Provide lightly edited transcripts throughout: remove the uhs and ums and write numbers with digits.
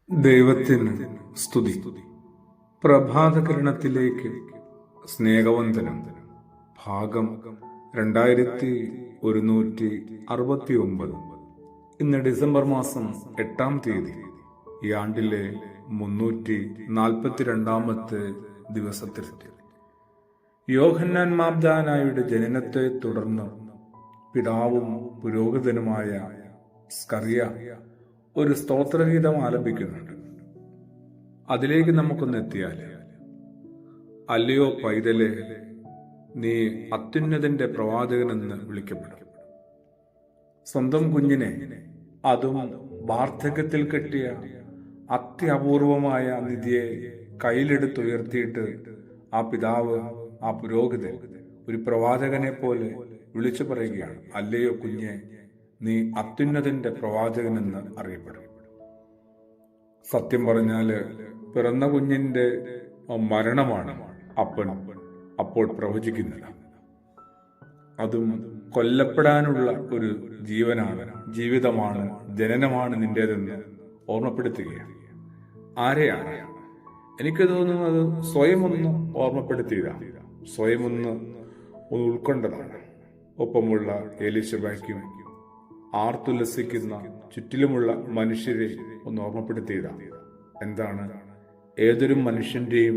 ദൈവത്തിന് സ്തുതി. പ്രഭാതകിരണത്തിലേക്ക് സ്നേഹവന്ദനം. ഭാഗം 2169. ഇന്ന് ഡിസംബർ മാസം 8-ാം തീയതി. ഈ ആണ്ടിലെ 342-ാമത്തെ ദിവസത്തിൽ യോഹന്നാൻ മാബ്ദാനായുടെ ജനനത്തെ തുടർന്ന് പിതാവും പുരോഹിതനുമായ സ്കറിയ ഒരു സ്തോത്രഗീതം ആലപിക്കുന്നുണ്ട്. അതിലേക്ക് നമുക്കൊന്ന് എത്തിയാൽ, അല്ലയോ പൈതലെ, നീ അത്യുന്നതന്റെ പ്രവാചകനെന്ന് വിളിക്കപ്പെടും. സ്വന്തം കുഞ്ഞിനെ, അതും വാർദ്ധക്യത്തിൽ കെട്ടിയ അത്യപൂർവമായ നിധിയെ കയ്യിലെടുത്തുയർത്തിയിട്ട് ആ പിതാവ്, ആ പുരോഹിതൻ ഒരു പ്രവാചകനെ പോലെ വിളിച്ചു പറയുകയാണ്, അല്ലയോ കുഞ്ഞെ, നീ അത്യുന്നതന്റെ പ്രവാചകനെന്ന് അറിയപ്പെടും. സത്യം പറഞ്ഞാല് പിറന്ന കുഞ്ഞിന്റെ മരണമാണ് അപ്പൻ അപ്പോൾ പ്രവചിക്കുന്നത്. അതും കൊല്ലപ്പെടാനുള്ള ഒരു ജീവിതമാണ്, ജനനമാണ് നിന്റേതെന്ന് ഓർമ്മപ്പെടുത്തുകയാണ്. ആരെയാണ്? എനിക്ക് തോന്നുന്നത് സ്വയം ഒന്ന് ഓർമ്മപ്പെടുത്തിയതാണ്, സ്വയം ഒന്ന് ഉൾക്കൊണ്ടതാണ്. ഒപ്പമുള്ള എലിശബയ്ക്കും ആർത്തുല്ലസിക്കുന്ന ചുറ്റിലുമുള്ള മനുഷ്യരെ ഒന്ന് ഓർമ്മപ്പെടുത്തിയതാണ്. എന്താണ്? ഏതൊരു മനുഷ്യന്റെയും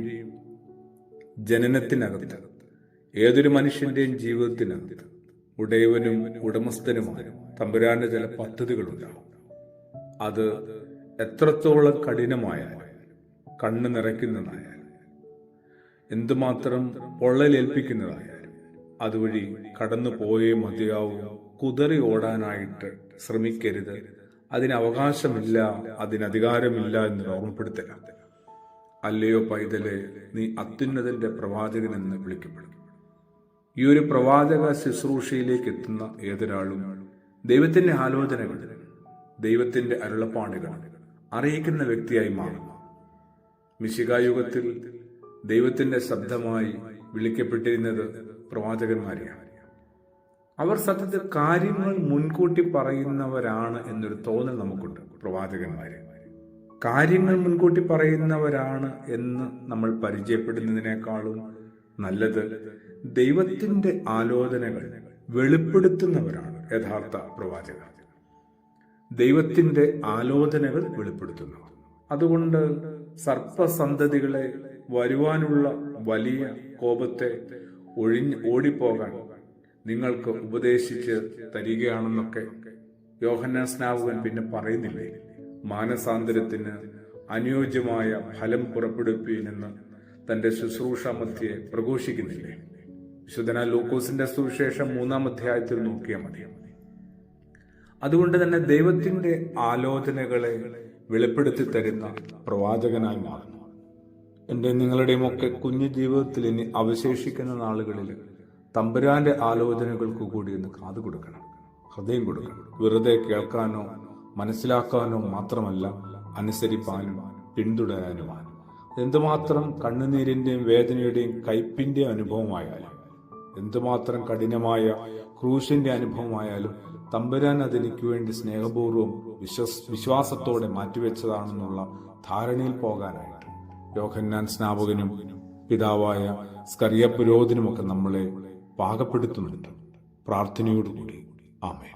ജനനത്തിനകത്ത്, ഏതൊരു മനുഷ്യന്റെയും ജീവിതത്തിനകത്ത് ഉടയവനും ഉടമസ്ഥനുമായ തമ്പുരാന്റെ ചില പദ്ധതികളുണ്ടാവും. അത് എത്രത്തോളം കഠിനമായാലും, കണ്ണ് നിറയ്ക്കുന്നതായാലും, എന്തുമാത്രം പൊള്ളലേൽപ്പിക്കുന്നതായാലും അതുവഴി കടന്നു പോയേ മതിയാവും. കുതറി ഓടാനായിട്ട് ശ്രമിക്കരുത്. അതിന് അവകാശമില്ല, അതിനധികാരമില്ല എന്ന് ഓർമ്മപ്പെടുത്തല. അല്ലയോ പൈതലെ, നീ അത്യുന്നതന്റെ പ്രവാചകനെന്ന് വിളിക്കപ്പെടും. ഈ ഒരു പ്രവാചക ശുശ്രൂഷയിലേക്ക് എത്തുന്ന ഏതൊരാളും ദൈവത്തിന്റെ ആലോചനകൾ, ദൈവത്തിന്റെ അരുളപ്പാടുകൾ അറിയിക്കുന്ന വ്യക്തിയായി മാറും. മിശിഹായുഗത്തിൽ ദൈവത്തിന്റെ ശബ്ദമായി വിളിക്കപ്പെട്ടിരുന്നത് പ്രവാചകന്മാരെയാണ്. അവർ സത്യത്തിൽ കാര്യങ്ങൾ മുൻകൂട്ടി പറയുന്നവരാണ് എന്നൊരു തോന്നൽ നമുക്കുണ്ട്. പ്രവാചകന്മാര് കാര്യങ്ങൾ മുൻകൂട്ടി പറയുന്നവരാണ് എന്ന് നമ്മൾ പരിചയപ്പെടുന്നതിനേക്കാളും നല്ലത് ദൈവത്തിന്റെ ആലോചനകൾ വെളിപ്പെടുത്തുന്നവരാണ് യഥാർത്ഥ പ്രവാചകർ. ദൈവത്തിന്റെ ആലോചനകൾ വെളിപ്പെടുത്തുന്നവർ. അതുകൊണ്ട് സർപ്പസന്തതികളെ, വരുവാനുള്ള വലിയ കോപത്തെ ഓടിപ്പോകാൻ നിങ്ങൾക്ക് ഉപദേശിച്ച് തരികയാണെന്നൊക്കെ യോഹന്നാൻ സ്നാപകൻ പിന്നെ പറയുന്നില്ലേ? മാനസാന്തരത്തിന് അനുയോജ്യമായ ഫലം പുറപ്പെടുവിപ്പീനെന്ന് തന്റെ ശുശ്രൂഷ മധ്യേ പ്രഘോഷിക്കുന്നില്ലേ? വിശുദ്ധനായ ലൂക്കോസിന്റെ സുവിശേഷം 3-ാം അധ്യായത്തിൽ നോക്കിയാൽ മതി. അതുകൊണ്ട് തന്നെ ദൈവത്തിന്റെ ആലോചനകളെ വെളിപ്പെടുത്തി തരുന്ന പ്രവാചകനായി മാറുന്നു. എന്റെ നിങ്ങളുടെയും ഒക്കെ കുഞ്ഞു ജീവിതത്തിൽ ഇനി അവശേഷിക്കുന്ന നാളുകളിൽ തമ്പുരാന്റെ ആലോചനകൾക്ക് കൂടി ഒന്ന് കാതു കൊടുക്കണം, ഹൃദയം കൊടുക്കണം. വെറുതെ കേൾക്കാനോ മനസ്സിലാക്കാനോ മാത്രമല്ല, അനുസരിപ്പാനും പിന്തുടരാനുമാണ്. എന്തുമാത്രം കണ്ണുനീരിന്റെയും വേദനയുടെയും കയ്പിന്റെയും അനുഭവമായാലും, എന്തുമാത്രം കഠിനമായ ക്രൂശിന്റെ അനുഭവമായാലും, തമ്പുരാൻ അതെനിക്ക് വേണ്ടി സ്നേഹപൂർവ്വം വിശ്വാസത്തോടെ മാറ്റിവെച്ചതാണെന്നുള്ള ധാരണയിൽ പോകാനായിട്ട് യോഹന്നാൻ സ്നാപകനും പിതാവായ സ്കറിയ പുരോഹിതനുമൊക്കെ നമ്മളെ പാകപ്പെടുത്തുന്നുണ്ട്. പ്രാർത്ഥനയോടുകൂടി ആമേൻ.